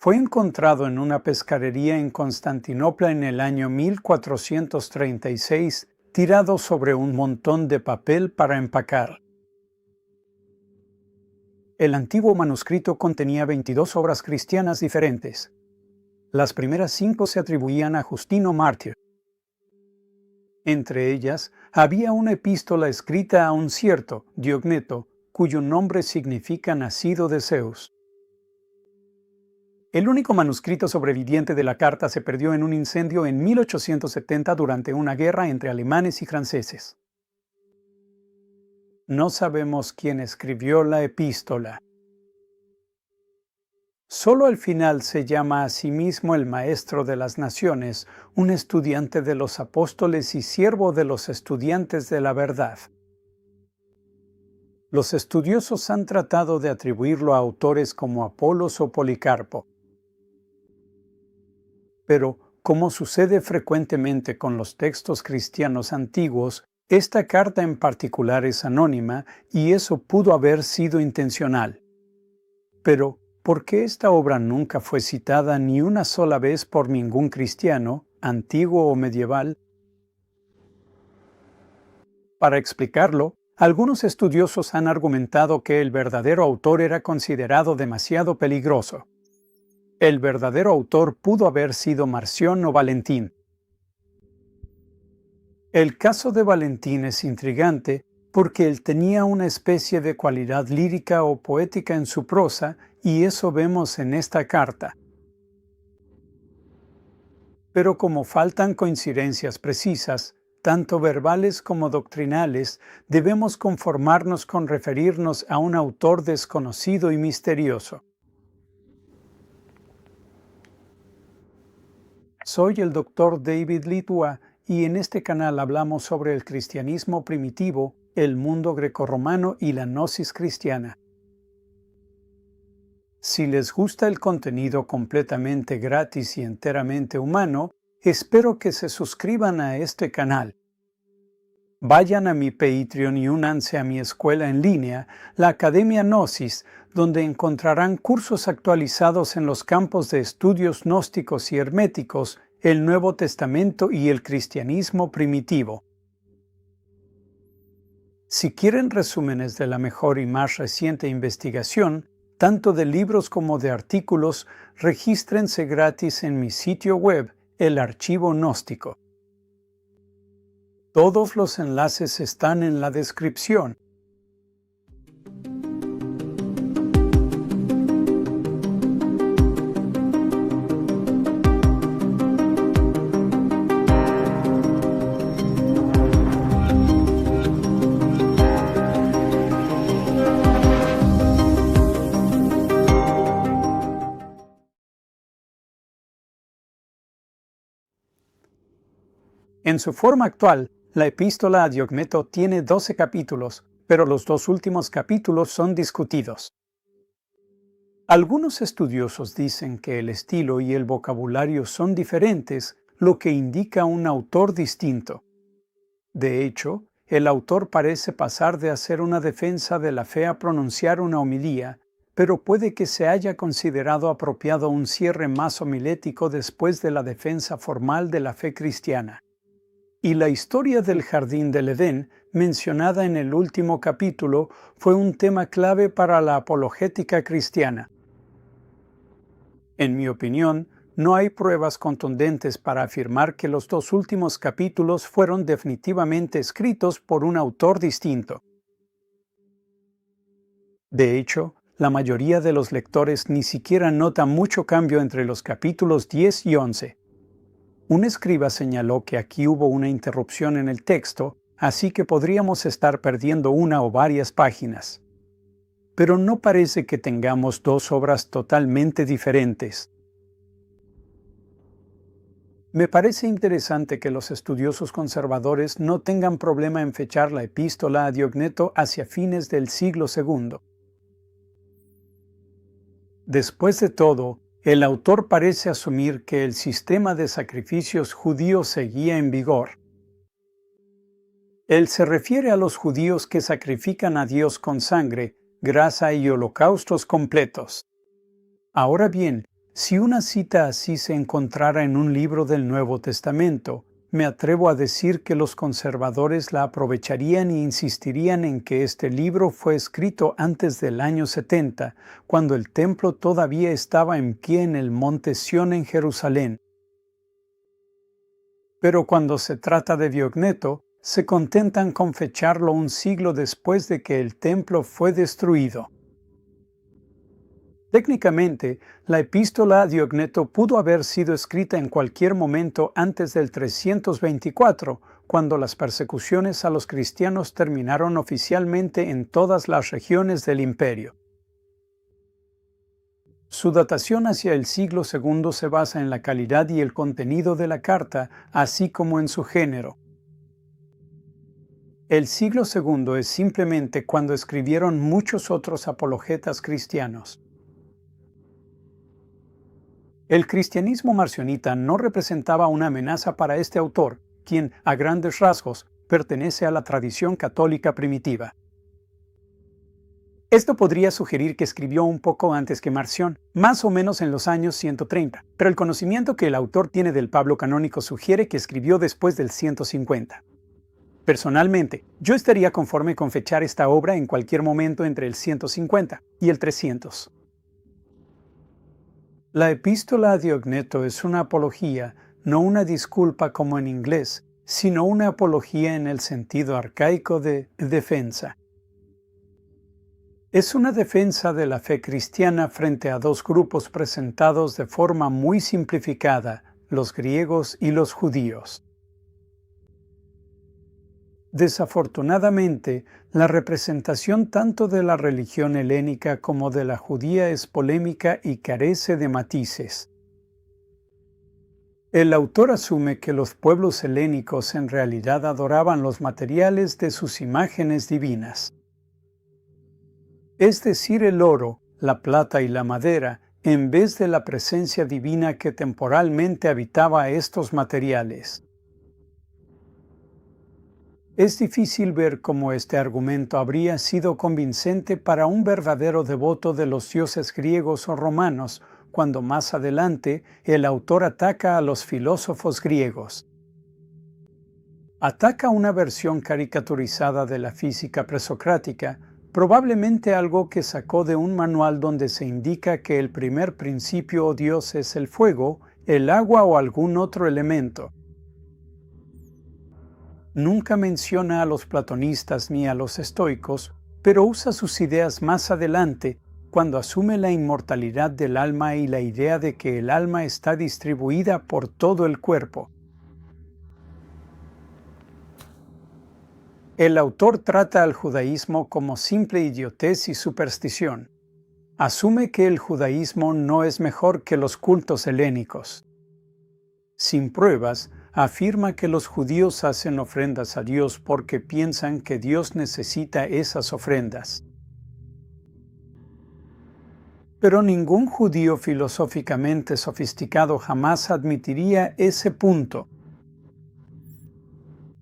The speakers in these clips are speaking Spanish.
Fue encontrado en una pescadería en Constantinopla en el año 1436, tirado sobre un montón de papel para empacar. El antiguo manuscrito contenía 22 obras cristianas diferentes. Las primeras 5 se atribuían a Justino Mártir. Entre ellas, había una epístola escrita a un cierto Diogneto, cuyo nombre significa nacido de Zeus. El único manuscrito sobreviviente de la carta se perdió en un incendio en 1870 durante una guerra entre alemanes y franceses. No sabemos quién escribió la epístola. Solo al final se llama a sí mismo el Maestro de las Naciones, un estudiante de los apóstoles y siervo de los estudiantes de la verdad. Los estudiosos han tratado de atribuirlo a autores como Apolos o Policarpo. Pero, como sucede frecuentemente con los textos cristianos antiguos, esta carta en particular es anónima y eso pudo haber sido intencional. Pero, ¿por qué esta obra nunca fue citada ni una sola vez por ningún cristiano, antiguo o medieval? Para explicarlo, algunos estudiosos han argumentado que el verdadero autor era considerado demasiado peligroso. El verdadero autor pudo haber sido Marción o Valentín. El caso de Valentín es intrigante porque él tenía una especie de cualidad lírica o poética en su prosa, y eso vemos en esta carta. Pero como faltan coincidencias precisas, tanto verbales como doctrinales, debemos conformarnos con referirnos a un autor desconocido y misterioso. Soy el Dr. David Litua y en este canal hablamos sobre el cristianismo primitivo, el mundo grecorromano y la gnosis cristiana. Si les gusta el contenido completamente gratis y enteramente humano, espero que se suscriban a este canal. Vayan a mi Patreon y únanse a mi escuela en línea, la Academia Gnosis, donde encontrarán cursos actualizados en los campos de estudios gnósticos y herméticos, el Nuevo Testamento y el cristianismo primitivo. Si quieren resúmenes de la mejor y más reciente investigación, tanto de libros como de artículos, regístrense gratis en mi sitio web, el Archivo Gnóstico. Todos los enlaces están en la descripción. En su forma actual, la epístola a Diogneto tiene 12 capítulos, pero los 2 últimos capítulos son discutidos. Algunos estudiosos dicen que el estilo y el vocabulario son diferentes, lo que indica un autor distinto. De hecho, el autor parece pasar de hacer una defensa de la fe a pronunciar una homilía, pero puede que se haya considerado apropiado un cierre más homilético después de la defensa formal de la fe cristiana. Y la historia del jardín del Edén, mencionada en el último capítulo, fue un tema clave para la apologética cristiana. En mi opinión, no hay pruebas contundentes para afirmar que los 2 últimos capítulos fueron definitivamente escritos por un autor distinto. De hecho, la mayoría de los lectores ni siquiera nota mucho cambio entre los capítulos 10 y 11. Un escriba señaló que aquí hubo una interrupción en el texto, así que podríamos estar perdiendo una o varias páginas. Pero no parece que tengamos 2 obras totalmente diferentes. Me parece interesante que los estudiosos conservadores no tengan problema en fechar la epístola a Diogneto hacia fines del siglo II. Después de todo, el autor parece asumir que el sistema de sacrificios judío seguía en vigor. Él se refiere a los judíos que sacrifican a Dios con sangre, grasa y holocaustos completos. Ahora bien, Si una cita así se encontrara en un libro del Nuevo Testamento, me atrevo a decir que los conservadores la aprovecharían e insistirían en que este libro fue escrito antes del año 70, cuando el templo todavía estaba en pie en el monte Sión en Jerusalén. Pero cuando se trata de Diogneto, se contentan con fecharlo un siglo después de que el templo fue destruido. Técnicamente, la epístola a Diogneto pudo haber sido escrita en cualquier momento antes del 324, cuando las persecuciones a los cristianos terminaron oficialmente en todas las regiones del imperio. Su datación hacia el siglo II se basa en la calidad y el contenido de la carta, así como en su género. El siglo II es simplemente cuando escribieron muchos otros apologetas cristianos. El cristianismo marcionita no representaba una amenaza para este autor, quien, a grandes rasgos, pertenece a la tradición católica primitiva. Esto podría sugerir que escribió un poco antes que Marción, más o menos en los años 130, pero el conocimiento que el autor tiene del Pablo canónico sugiere que escribió después del 150. Personalmente, yo estaría conforme con fechar esta obra en cualquier momento entre el 150 y el 300. La epístola a Diogneto es una apología, no una disculpa como en inglés, sino una apología en el sentido arcaico de defensa. Es una defensa de la fe cristiana frente a dos grupos presentados de forma muy simplificada, los griegos y los judíos. Desafortunadamente, la representación tanto de la religión helénica como de la judía es polémica y carece de matices. El autor asume que los pueblos helénicos en realidad adoraban los materiales de sus imágenes divinas, es decir, el oro, la plata y la madera, en vez de la presencia divina que temporalmente habitaba estos materiales. Es difícil ver cómo este argumento habría sido convincente para un verdadero devoto de los dioses griegos o romanos, cuando más adelante el autor ataca a los filósofos griegos. Ataca una versión caricaturizada de la física presocrática, probablemente algo que sacó de un manual donde se indica que el primer principio o Dios es el fuego, el agua o algún otro elemento. Nunca menciona a los platonistas ni a los estoicos, pero usa sus ideas más adelante, cuando asume la inmortalidad del alma y la idea de que el alma está distribuida por todo el cuerpo. El autor trata al judaísmo como simple idiotez y superstición. Asume que el judaísmo no es mejor que los cultos helénicos. Sin pruebas, afirma que los judíos hacen ofrendas a Dios porque piensan que Dios necesita esas ofrendas. Pero ningún judío filosóficamente sofisticado jamás admitiría ese punto.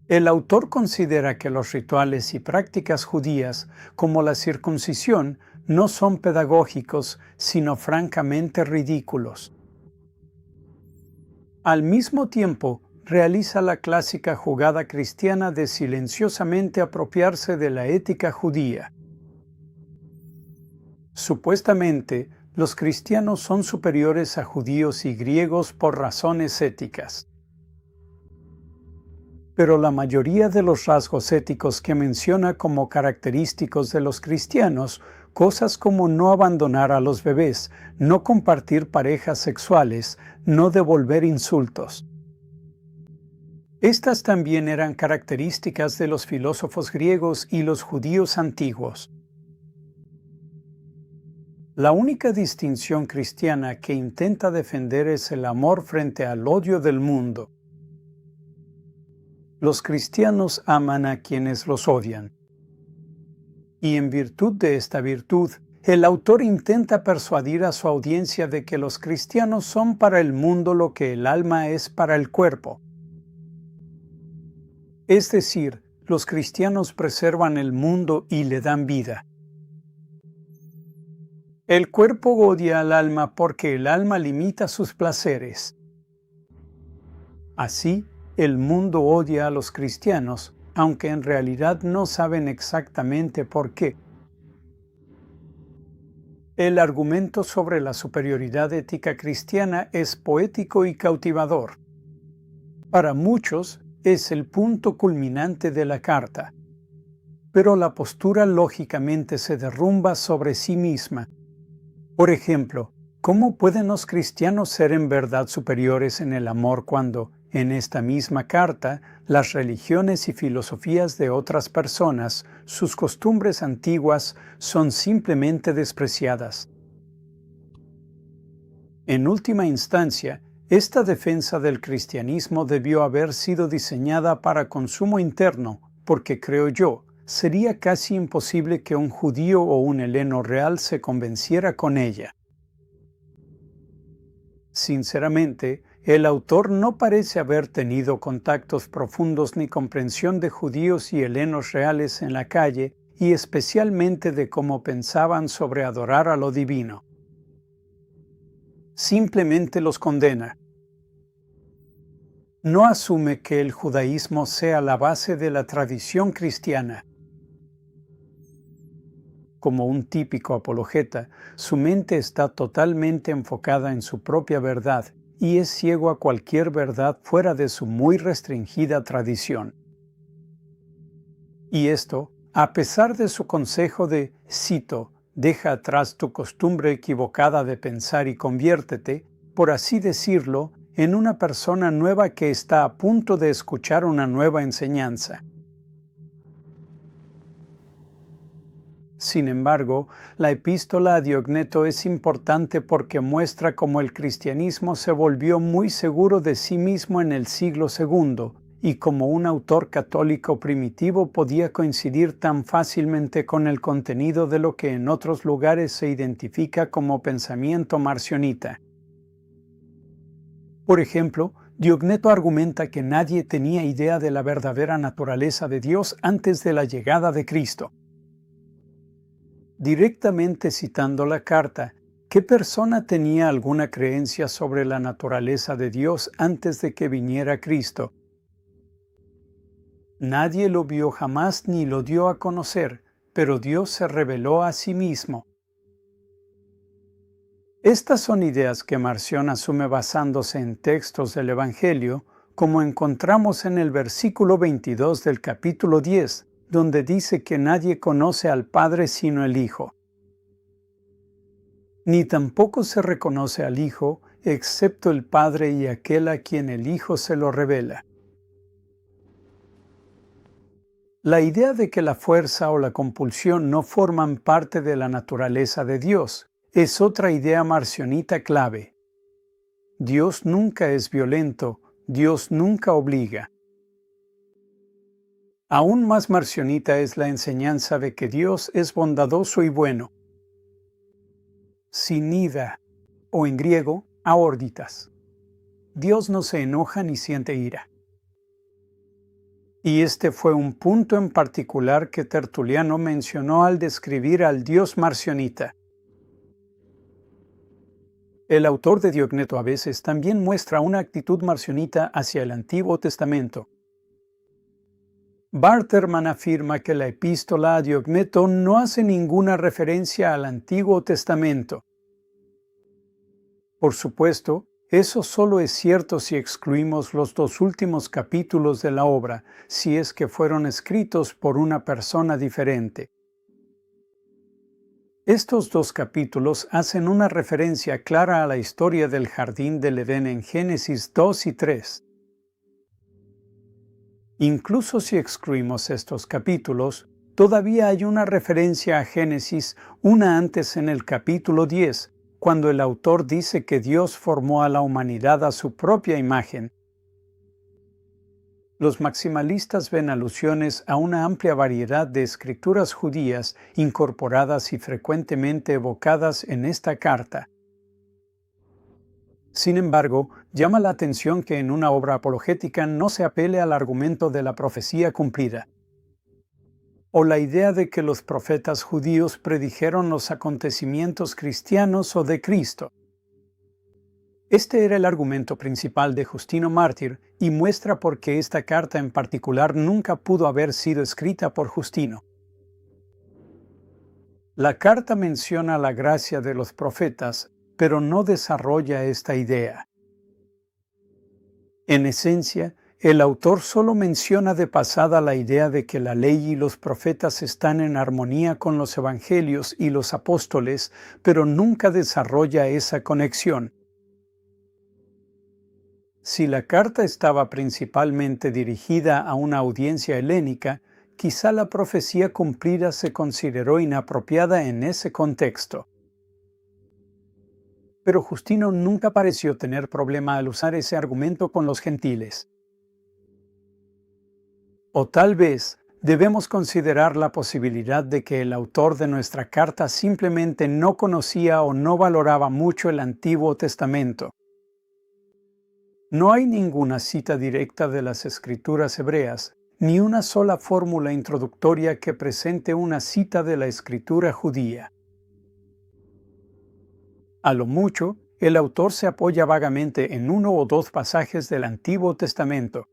El autor considera que los rituales y prácticas judías, como la circuncisión, no son pedagógicos, sino francamente ridículos. Al mismo tiempo, realiza la clásica jugada cristiana de silenciosamente apropiarse de la ética judía. Supuestamente, los cristianos son superiores a judíos y griegos por razones éticas. Pero la mayoría de los rasgos éticos que menciona como característicos de los cristianos, cosas como no abandonar a los bebés, no compartir parejas sexuales, no devolver insultos. Estas también eran características de los filósofos griegos y los judíos antiguos. La única distinción cristiana que intenta defender es el amor frente al odio del mundo. Los cristianos aman a quienes los odian. Y en virtud de esta virtud, el autor intenta persuadir a su audiencia de que los cristianos son para el mundo lo que el alma es para el cuerpo. Es decir, los cristianos preservan el mundo y le dan vida. El cuerpo odia al alma porque el alma limita sus placeres. Así, el mundo odia a los cristianos, aunque en realidad no saben exactamente por qué. El argumento sobre la superioridad ética cristiana es poético y cautivador. Para muchos, es el punto culminante de la carta. Pero la postura lógicamente se derrumba sobre sí misma. Por ejemplo, ¿cómo pueden los cristianos ser en verdad superiores en el amor cuando, en esta misma carta, las religiones y filosofías de otras personas, sus costumbres antiguas, son simplemente despreciadas? En última instancia, esta defensa del cristianismo debió haber sido diseñada para consumo interno, porque creo yo, sería casi imposible que un judío o un heleno real se convenciera con ella. Sinceramente, el autor no parece haber tenido contactos profundos ni comprensión de judíos y helenos reales en la calle, y especialmente de cómo pensaban sobre adorar a lo divino. Simplemente los condena. No asume que el judaísmo sea la base de la tradición cristiana. Como un típico apologeta, su mente está totalmente enfocada en su propia verdad y es ciego a cualquier verdad fuera de su muy restringida tradición. Y esto, a pesar de su consejo de, cito, deja atrás tu costumbre equivocada de pensar y conviértete, por así decirlo, en una persona nueva que está a punto de escuchar una nueva enseñanza. Sin embargo, la epístola a Diogneto es importante porque muestra cómo el cristianismo se volvió muy seguro de sí mismo en el siglo II y cómo un autor católico primitivo podía coincidir tan fácilmente con el contenido de lo que en otros lugares se identifica como pensamiento marcionita. Por ejemplo, Diogneto argumenta que nadie tenía idea de la verdadera naturaleza de Dios antes de la llegada de Cristo. Directamente citando la carta, ¿qué persona tenía alguna creencia sobre la naturaleza de Dios antes de que viniera Cristo? Nadie lo vio jamás ni lo dio a conocer, pero Dios se reveló a sí mismo. Estas son ideas que Marción asume basándose en textos del Evangelio, como encontramos en el versículo 22 del capítulo 10, donde dice que nadie conoce al Padre sino el Hijo. Ni tampoco se reconoce al Hijo, excepto el Padre y aquel a quien el Hijo se lo revela. La idea de que la fuerza o la compulsión no forman parte de la naturaleza de Dios es otra idea marcionita clave. Dios nunca es violento, Dios nunca obliga. Aún más marcionita es la enseñanza de que Dios es bondadoso y bueno. Sin ira, o en griego, aorditas. Dios no se enoja ni siente ira. Y este fue un punto en particular que Tertuliano mencionó al describir al Dios marcionita. El autor de Diogneto a veces también muestra una actitud marcionita hacia el Antiguo Testamento. Barterman afirma que la epístola a Diogneto no hace ninguna referencia al Antiguo Testamento. Por supuesto, eso solo es cierto si excluimos los dos últimos capítulos de la obra, si es que fueron escritos por una persona diferente. Estos dos capítulos hacen una referencia clara a la historia del jardín del Edén en Génesis 2 y 3. Incluso si excluimos estos capítulos, todavía hay una referencia a Génesis, una antes en el capítulo 10, cuando el autor dice que Dios formó a la humanidad a su propia imagen. Los maximalistas ven alusiones a una amplia variedad de escrituras judías incorporadas y frecuentemente evocadas en esta carta. Sin embargo, llama la atención que en una obra apologética no se apele al argumento de la profecía cumplida. o la idea de que los profetas judíos predijeron los acontecimientos cristianos o de Cristo. Este era el argumento principal de Justino Mártir y muestra por qué esta carta en particular nunca pudo haber sido escrita por Justino. La carta menciona la gracia de los profetas, pero no desarrolla esta idea. En esencia, el autor solo menciona de pasada la idea de que la ley y los profetas están en armonía con los evangelios y los apóstoles, pero nunca desarrolla esa conexión. Si la carta estaba principalmente dirigida a una audiencia helénica, quizá la profecía cumplida se consideró inapropiada en ese contexto. Pero Justino nunca pareció tener problema al usar ese argumento con los gentiles. O tal vez debemos considerar la posibilidad de que el autor de nuestra carta simplemente no conocía o no valoraba mucho el Antiguo Testamento. No hay ninguna cita directa de las Escrituras hebreas, ni una sola fórmula introductoria que presente una cita de la Escritura judía. A lo mucho, el autor se apoya vagamente en uno o dos pasajes del Antiguo Testamento.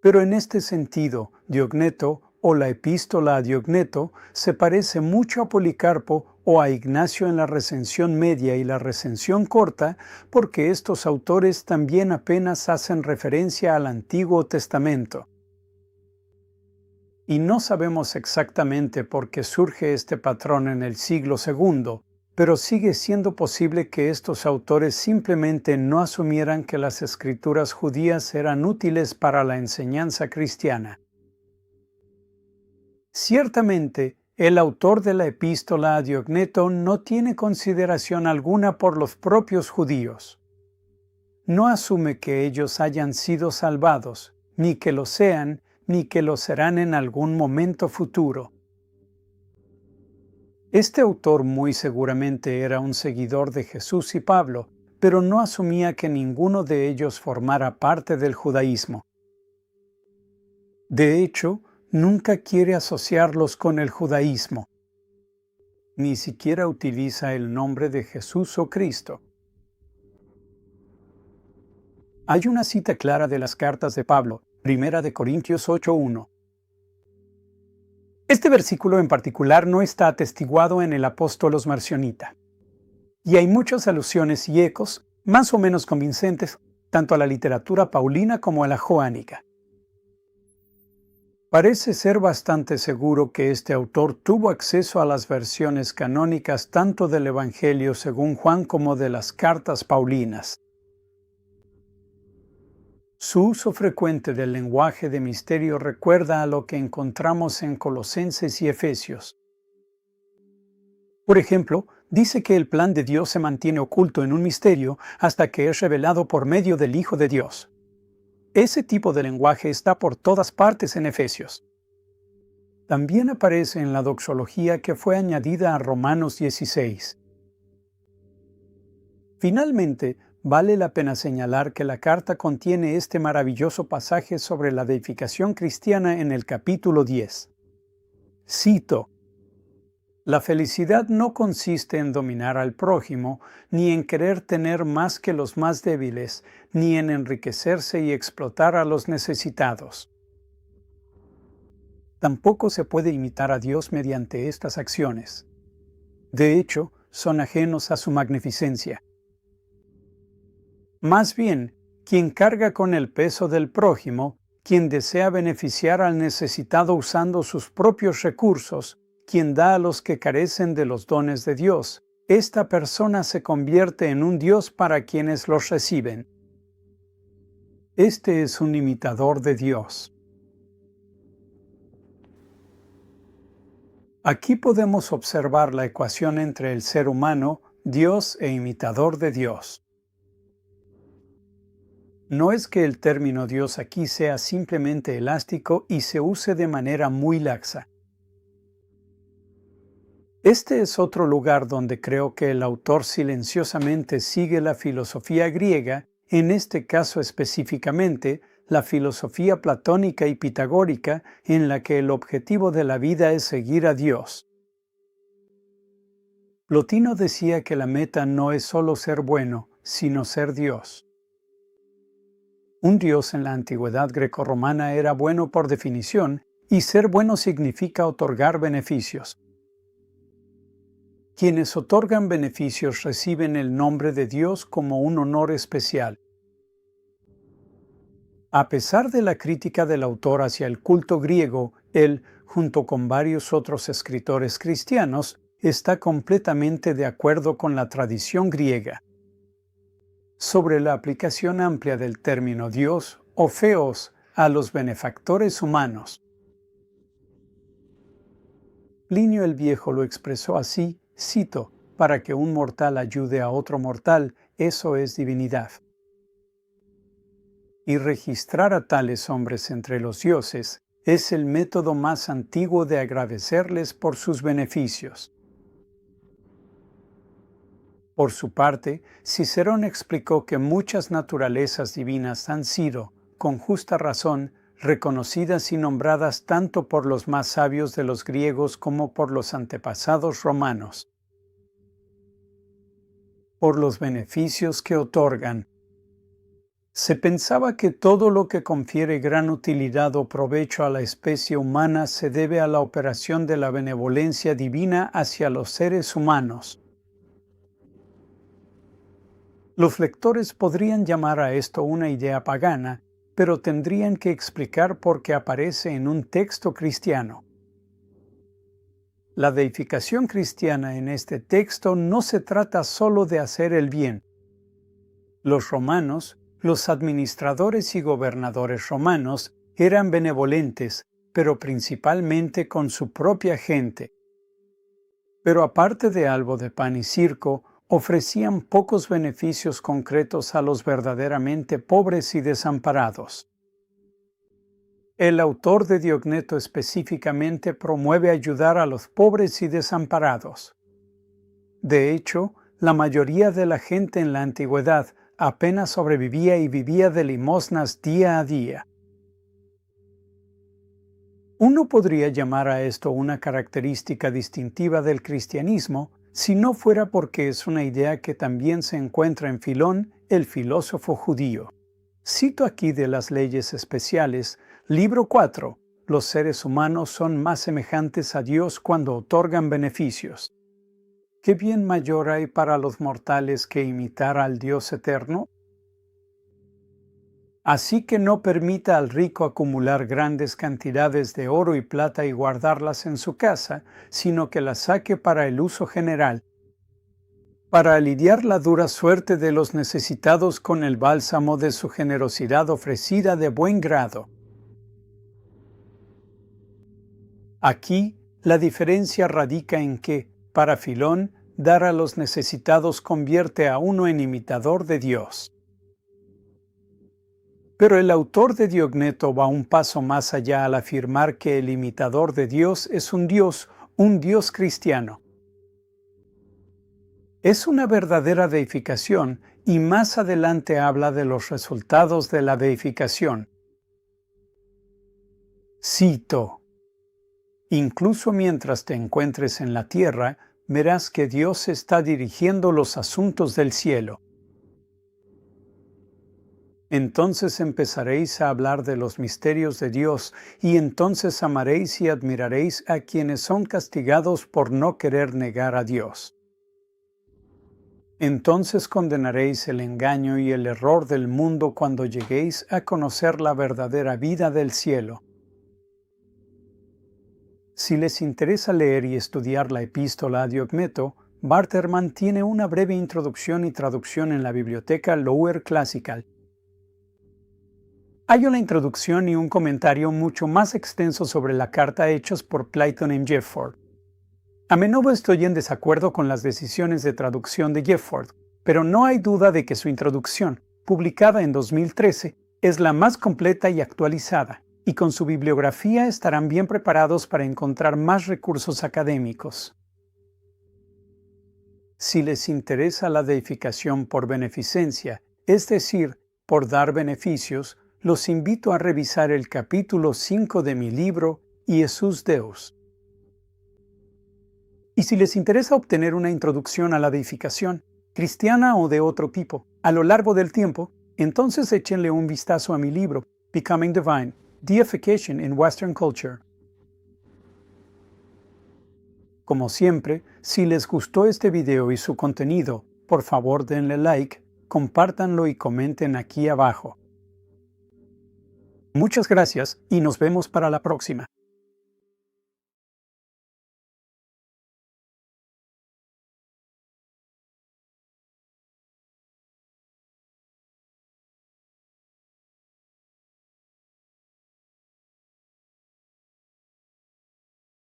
Pero en este sentido, Diogneto o la epístola a Diogneto se parece mucho a Policarpo o a Ignacio en la recensión media y la recensión corta, porque estos autores también apenas hacen referencia al Antiguo Testamento. Y no sabemos exactamente por qué surge este patrón en el siglo II, pero sigue siendo posible que estos autores simplemente no asumieran que las escrituras judías eran útiles para la enseñanza cristiana. Ciertamente, el autor de la epístola a Diogneto no tiene consideración alguna por los propios judíos. No asume que ellos hayan sido salvados, ni que lo sean, ni que lo serán en algún momento futuro. Este autor muy seguramente era un seguidor de Jesús y Pablo, pero no asumía que ninguno de ellos formara parte del judaísmo. De hecho, nunca quiere asociarlos con el judaísmo. Ni siquiera utiliza el nombre de Jesús o Cristo. Hay una cita clara de las cartas de Pablo, 1 Corintios 8:1. Este versículo en particular no está atestiguado en el Apóstolos Marcionita. Y hay muchas alusiones y ecos, más o menos convincentes, tanto a la literatura paulina como a la joánica. Parece ser bastante seguro que este autor tuvo acceso a las versiones canónicas tanto del Evangelio según Juan como de las cartas paulinas. Su uso frecuente del lenguaje de misterio recuerda a lo que encontramos en Colosenses y Efesios. Por ejemplo, dice que el plan de Dios se mantiene oculto en un misterio hasta que es revelado por medio del Hijo de Dios. Ese tipo de lenguaje está por todas partes en Efesios. También aparece en la doxología que fue añadida a Romanos 16. Finalmente, vale la pena señalar que la carta contiene este maravilloso pasaje sobre la deificación cristiana en el capítulo 10. Cito: La felicidad no consiste en dominar al prójimo, ni en querer tener más que los más débiles, ni en enriquecerse y explotar a los necesitados. Tampoco se puede imitar a Dios mediante estas acciones. De hecho, son ajenos a su magnificencia. Más bien, quien carga con el peso del prójimo, quien desea beneficiar al necesitado usando sus propios recursos, quien da a los que carecen de los dones de Dios, esta persona se convierte en un Dios para quienes los reciben. Este es un imitador de Dios. Aquí podemos observar la ecuación entre el ser humano, Dios e imitador de Dios. No es que el término Dios aquí sea simplemente elástico y se use de manera muy laxa. Este es otro lugar donde creo que el autor silenciosamente sigue la filosofía griega, en este caso específicamente, la filosofía platónica y pitagórica en la que el objetivo de la vida es seguir a Dios. Plotino decía que la meta no es solo ser bueno, sino ser Dios. Un dios en la antigüedad grecorromana era bueno por definición, y ser bueno significa otorgar beneficios. Quienes otorgan beneficios reciben el nombre de Dios como un honor especial. A pesar de la crítica del autor hacia el culto griego, él, junto con varios otros escritores cristianos, está completamente de acuerdo con la tradición griega. Sobre la aplicación amplia del término Dios o Theos a los benefactores humanos. Plinio el Viejo lo expresó así, cito, para que un mortal ayude a otro mortal, eso es divinidad. Y registrar a tales hombres entre los dioses es el método más antiguo de agradecerles por sus beneficios. Por su parte, Cicerón explicó que muchas naturalezas divinas han sido, con justa razón, reconocidas y nombradas tanto por los más sabios de los griegos como por los antepasados romanos. Por los beneficios que otorgan. Se pensaba que todo lo que confiere gran utilidad o provecho a la especie humana se debe a la operación de la benevolencia divina hacia los seres humanos. Los lectores podrían llamar a esto una idea pagana, pero tendrían que explicar por qué aparece en un texto cristiano. La deificación cristiana en este texto no se trata solo de hacer el bien. Los romanos, los administradores y gobernadores romanos, eran benevolentes, pero principalmente con su propia gente. Pero aparte de algo de pan y circo, ofrecían pocos beneficios concretos a los verdaderamente pobres y desamparados. El autor de Diogneto específicamente promueve ayudar a los pobres y desamparados. De hecho, la mayoría de la gente en la antigüedad apenas sobrevivía y vivía de limosnas día a día. Uno podría llamar a esto una característica distintiva del cristianismo, si no fuera porque es una idea que también se encuentra en Filón, el filósofo judío. Cito aquí de las leyes especiales, libro 4, los seres humanos son más semejantes a Dios cuando otorgan beneficios. ¿Qué bien mayor hay para los mortales que imitar al Dios eterno? Así que no permita al rico acumular grandes cantidades de oro y plata y guardarlas en su casa, sino que las saque para el uso general, para aliviar la dura suerte de los necesitados con el bálsamo de su generosidad ofrecida de buen grado. Aquí, la diferencia radica en que, para Filón, dar a los necesitados convierte a uno en imitador de Dios. Pero el autor de Diogneto va un paso más allá al afirmar que el imitador de Dios es un Dios cristiano. Es una verdadera deificación y más adelante habla de los resultados de la deificación. Cito: incluso mientras te encuentres en la tierra, verás que Dios está dirigiendo los asuntos del cielo. Entonces empezaréis a hablar de los misterios de Dios, y entonces amaréis y admiraréis a quienes son castigados por no querer negar a Dios. Entonces condenaréis el engaño y el error del mundo cuando lleguéis a conocer la verdadera vida del cielo. Si les interesa leer y estudiar la epístola a Diogneto, Barterman tiene una breve introducción y traducción en la biblioteca Lower Classical. Hay una introducción y un comentario mucho más extenso sobre la carta hechos por Clayton M. Jefford. A menudo estoy en desacuerdo con las decisiones de traducción de Jefford, pero no hay duda de que su introducción, publicada en 2013, es la más completa y actualizada, y con su bibliografía estarán bien preparados para encontrar más recursos académicos. Si les interesa la deificación por beneficencia, es decir, por dar beneficios, los invito a revisar el capítulo 5 de mi libro Jesús Deus. Y si les interesa obtener una introducción a la deificación, cristiana o de otro tipo, a lo largo del tiempo, entonces échenle un vistazo a mi libro, Becoming Divine, Deification in Western Culture. Como siempre, si les gustó este video y su contenido, por favor denle like, compártanlo y comenten aquí abajo. Muchas gracias y nos vemos para la próxima.